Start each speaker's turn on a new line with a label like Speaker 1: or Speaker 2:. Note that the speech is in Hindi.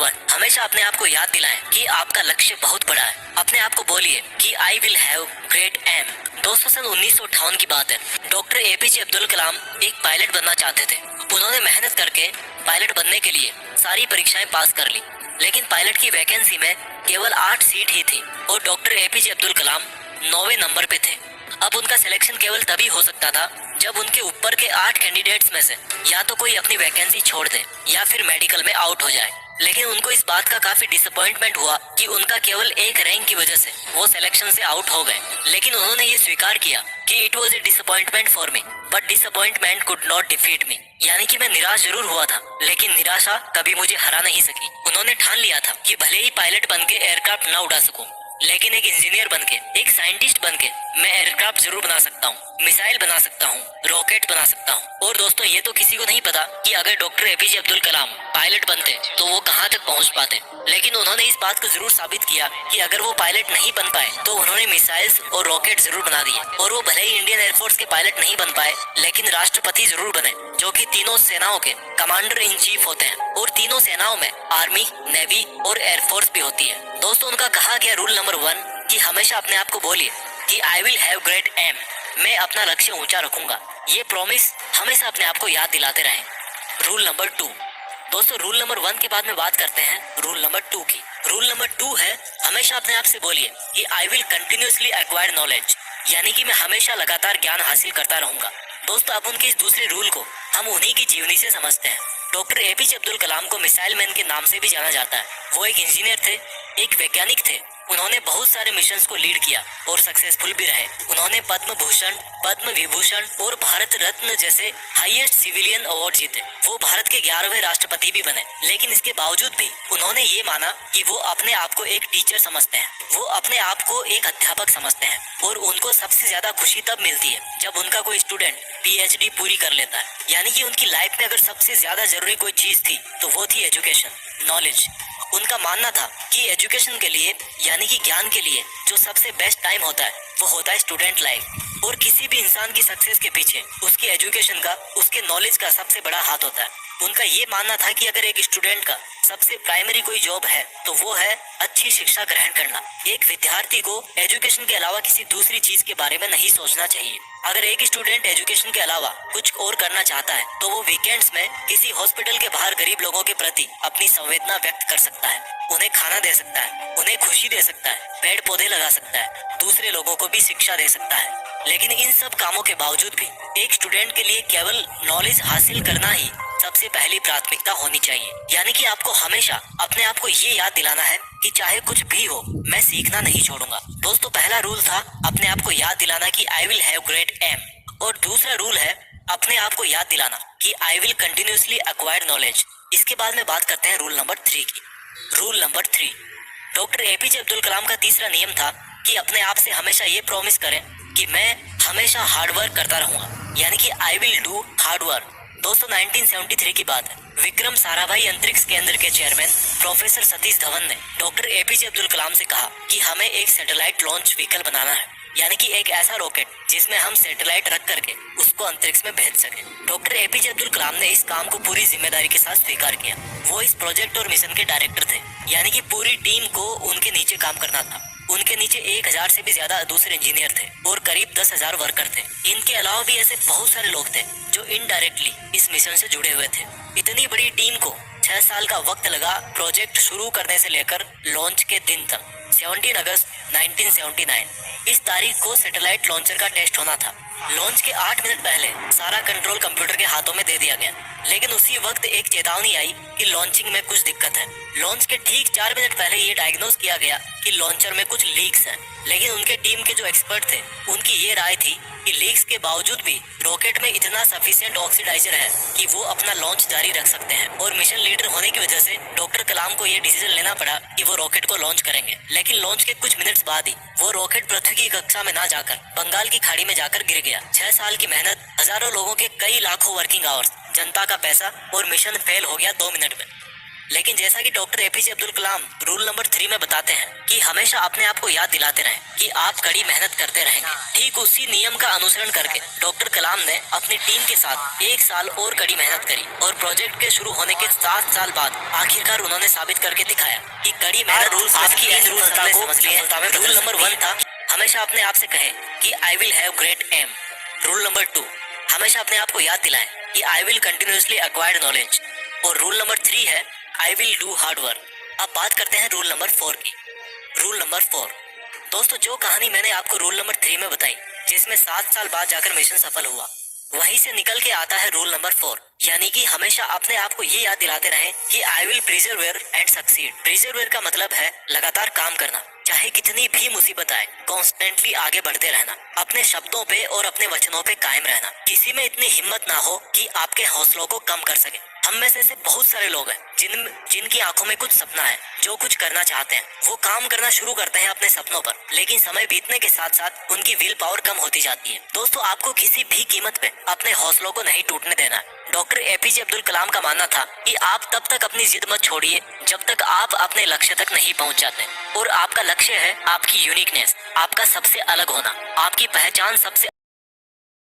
Speaker 1: 1, हमेशा अपने आप को याद दिलाएं कि आपका लक्ष्य बहुत बड़ा है। अपने आप को बोलिए कि I will have great aim. दोस्तों, सन 1958 की बात है। डॉक्टर एपीजे अब्दुल कलाम एक पायलट बनना चाहते थे। उन्होंने मेहनत करके पायलट बनने के लिए सारी परीक्षाएं पास कर ली, लेकिन पायलट की वैकेंसी में केवल 8 सीट ही थी और डॉक्टर एपीजे अब्दुल कलाम 9वें नंबर पे थे। अब उनका सिलेक्शन केवल तभी हो सकता था जब उनके ऊपर के 8 कैंडिडेट्स में से या तो कोई अपनी वैकेंसी छोड़ दे या फिर मेडिकल में आउट हो जाए। लेकिन उनको इस बात का काफी डिसअपॉइंटमेंट हुआ कि उनका केवल एक रैंक की वजह से वो सिलेक्शन से आउट हो गए। लेकिन उन्होंने ये स्वीकार किया कि it was a disappointment for me, but disappointment could not defeat me. यानी कि मैं निराश जरूर हुआ था, लेकिन निराशा कभी मुझे हरा नहीं सकी। उन्होंने ठान लिया था कि भले ही पायलट बन के एयरक्राफ्ट न उड़ा सकूं, लेकिन एक इंजीनियर बनके, एक साइंटिस्ट बनके मैं एयरक्राफ्ट जरूर बना सकता हूँ, मिसाइल बना सकता हूँ, रॉकेट बना सकता हूँ। और दोस्तों, ये तो किसी को नहीं पता कि अगर डॉक्टर एपीजे अब्दुल कलाम पायलट बनते तो वो कहाँ तक पहुँच पाते। लेकिन उन्होंने इस बात को जरूर साबित किया कि अगर वो पायलट नहीं बन पाए तो उन्होंने मिसाइल्स और रॉकेट जरूर बना दिए। और वो भले ही इंडियन एयरफोर्स के पायलट नहीं बन पाए, लेकिन राष्ट्रपति जरूर बने, जो कि तीनों सेनाओं के कमांडर इन चीफ होते हैं। और तीनों सेनाओं में आर्मी, नेवी और एयरफोर्स भी होती है। दोस्तों, उनका कहा गया रूल नंबर 1 कि हमेशा अपने आप को बोलिए कि I will have great aim, मैं अपना लक्ष्य ऊंचा रखूंगा। ये प्रॉमिस हमेशा अपने आप को याद दिलाते रहें। Rule number 2। दोस्तों, रूल नंबर 1 के बाद में बात करते हैं रूल नंबर 2 की। रूल नंबर 2 है हमेशा अपने आप से बोलिए कि I will continuously acquire knowledge, यानी कि मैं हमेशा लगातार ज्ञान हासिल करता रहूंगा। दोस्तों, अब उनके इस दूसरे रूल को हम उन्हीं की जीवनी से समझते हैं। डॉक्टर एपीजे अब्दुल कलाम को मिसाइल मैन के नाम से भी जाना जाता है। वो एक इंजीनियर थे, एक वैज्ञानिक थे। उन्होंने बहुत सारे मिशंस को लीड किया और सक्सेसफुल भी रहे। उन्होंने पद्म भूषण, पद्म विभूषण और भारत रत्न जैसे हाईएस्ट सिविलियन अवार्ड जीते। वो भारत के 11वें राष्ट्रपति भी बने। लेकिन इसके बावजूद भी उन्होंने ये माना कि वो अपने आप को एक टीचर समझते हैं, वो अपने आप को एक अध्यापक समझते हैं। और उनको सबसे ज्यादा खुशी तब मिलती है जब उनका कोई स्टूडेंट पीएचडी पूरी कर लेता है। यानी कि उनकी लाइफ में अगर सबसे ज्यादा जरूरी कोई चीज थी तो वो थी एजुकेशन, नॉलेज। उनका मानना था कि एजुकेशन के लिए, यानी कि ज्ञान के लिए, जो सबसे बेस्ट टाइम होता है वो होता है स्टूडेंट लाइफ। और किसी भी इंसान की सक्सेस के पीछे उसकी एजुकेशन का, उसके नॉलेज का सबसे बड़ा हाथ होता है। उनका ये मानना था कि अगर एक स्टूडेंट का सबसे प्राइमरी कोई जॉब है तो वो है अच्छी शिक्षा ग्रहण करना। एक विद्यार्थी को एजुकेशन के अलावा किसी दूसरी चीज के बारे में नहीं सोचना चाहिए। अगर एक स्टूडेंट एजुकेशन के अलावा कुछ और करना चाहता है तो वो वीकेंड्स में किसी हॉस्पिटल के बाहर गरीब लोगों के प्रति अपनी संवेदना व्यक्त कर सकता है, उन्हें खाना दे सकता है, उन्हें खुशी दे सकता है, पेड़ पौधे लगा सकता है, दूसरे लोगों को भी शिक्षा दे सकता है। लेकिन इन सब कामों के बावजूद भी एक स्टूडेंट के लिए केवल नॉलेज हासिल करना ही सबसे पहली प्राथमिकता होनी चाहिए। यानी कि आपको हमेशा अपने आप को ये याद दिलाना है कि चाहे कुछ भी हो, मैं सीखना नहीं छोड़ूंगा। दोस्तों, पहला रूल था अपने आप को याद दिलाना कि I will have great aim. और दूसरा रूल है अपने आप को याद दिलाना कि I will continuously acquire knowledge. इसके बाद में बात करते हैं रूल नंबर 3 की। Rule number 3, doctor APJ Abdul Kalam का तीसरा नियम था कि अपने आप से हमेशा ये प्रॉमिस करें कि मैं हमेशा हार्ड वर्क करता रहूंगा, यानी कि I will do hard work. दोस्तों, 1973 की बात है। विक्रम साराभाई अंतरिक्ष केंद्र के चेयरमैन प्रोफेसर सतीश धवन ने डॉक्टर एपीजे अब्दुल कलाम से कहा कि हमें एक सैटेलाइट लॉन्च व्हीकल बनाना है, यानी कि एक ऐसा रॉकेट जिसमें हम सैटेलाइट रख करके उसको अंतरिक्ष में भेज सके। डॉक्टर एपीजे अब्दुल कलाम ने इस काम को पूरी जिम्मेदारी के साथ स्वीकार किया। वो इस प्रोजेक्ट और मिशन के डायरेक्टर थे, यानी कि पूरी टीम को उनके नीचे काम करना था। उनके नीचे 1000 से भी ज्यादा दूसरे इंजीनियर थे और करीब 10,000 वर्कर थे। इनके अलावा भी ऐसे बहुत सारे लोग थे जो इनडायरेक्टली इस मिशन से जुड़े हुए थे। इतनी बड़ी टीम को 6 साल का वक्त लगा प्रोजेक्ट शुरू करने से लेकर लॉन्च के दिन तक। 17 अगस्त 1979 इस तारीख को सैटेलाइट लॉन्चर का टेस्ट होना था। लॉन्च के 8 मिनट पहले सारा कंट्रोल कंप्यूटर के हाथों में दे दिया गया, लेकिन उसी वक्त एक चेतावनी आई कि लॉन्चिंग में कुछ दिक्कत है। लॉन्च के ठीक 4 मिनट पहले ये डायग्नोज किया गया कि लॉन्चर में कुछ लीक्स हैं। लेकिन उनके टीम के जो एक्सपर्ट थे उनकी ये राय थी कि लीक्स के बावजूद भी रॉकेट में इतना सफिशिएंट ऑक्सीडाइजर है कि वो अपना लॉन्च जारी रख सकते हैं। और मिशन लीडर होने की वजह से डॉक्टर कलाम को ये डिसीजन लेना पड़ा कि वो रॉकेट को लॉन्च करेंगे। लेकिन लॉन्च के कुछ मिनट्स बाद ही वो रॉकेट पृथ्वी की कक्षा में ना जाकर बंगाल की खाड़ी में जाकर गिर गया। 6 साल की मेहनत, हजारों लोगों के कई लाखों वर्किंग आवर्स, जनता का पैसा और मिशन फेल हो गया 2 मिनट में। लेकिन जैसा कि डॉक्टर एपीजे अब्दुल कलाम रूल नंबर 3 में बताते हैं कि हमेशा अपने आप को याद दिलाते रहें कि आप कड़ी मेहनत करते रहेंगे। ठीक उसी नियम का अनुसरण करके डॉक्टर कलाम ने अपनी टीम के साथ 1 साल और कड़ी मेहनत करी और प्रोजेक्ट के शुरू होने के 7 साल बाद आखिरकार उन्होंने साबित करके दिखाया कि कड़ी मेहनत रूल आपकी इन रूल समझ लिए। रूल नंबर 1 था, हमेशा अपने आप से कहें कि I will have great aim. Rule number 2, हमेशा अपने आप को याद दिलाएं कि I will continuously acquired knowledge. और रूल नंबर 3 है I will do hard work. अब बात करते हैं रूल नंबर 4 की। रूल नंबर 4, दोस्तों जो कहानी मैंने आपको रूल नंबर 3 में बताई, जिसमें 7 साल बाद जाकर मिशन सफल हुआ, वहीं से निकल के आता है रूल नंबर 4, यानी कि हमेशा अपने आप को ये याद दिलाते रहें कि आई विल प्रिजर्वेयर एंड सक्सीड। प्रिजर्वेयर का मतलब है लगातार काम करना, चाहे कितनी भी मुसीबत आए, कॉन्स्टेंटली आगे बढ़ते रहना, अपने शब्दों पे और अपने वचनों पे कायम रहना। किसी में इतनी हिम्मत ना हो कि आपके हौसलों को कम कर सके। हम में से ऐसे बहुत सारे लोग हैं जिनकी आंखों में कुछ सपना है, जो कुछ करना चाहते हैं, वो काम करना शुरू करते हैं अपने सपनों पर, लेकिन समय बीतने के साथ साथ उनकी विल पावर कम होती जाती है। दोस्तों आपको किसी भी कीमत पे अपने हौसलों को नहीं टूटने देना है। डॉक्टर एपीजे अब्दुल कलाम का मानना था कि आप तब तक अपनी जिद मत छोड़िए जब तक आप अपने लक्ष्य तक नहीं पहुंच जाते। और आपका लक्ष्य है आपकी यूनिकनेस, आपका सबसे अलग होना, आपकी पहचान सबसे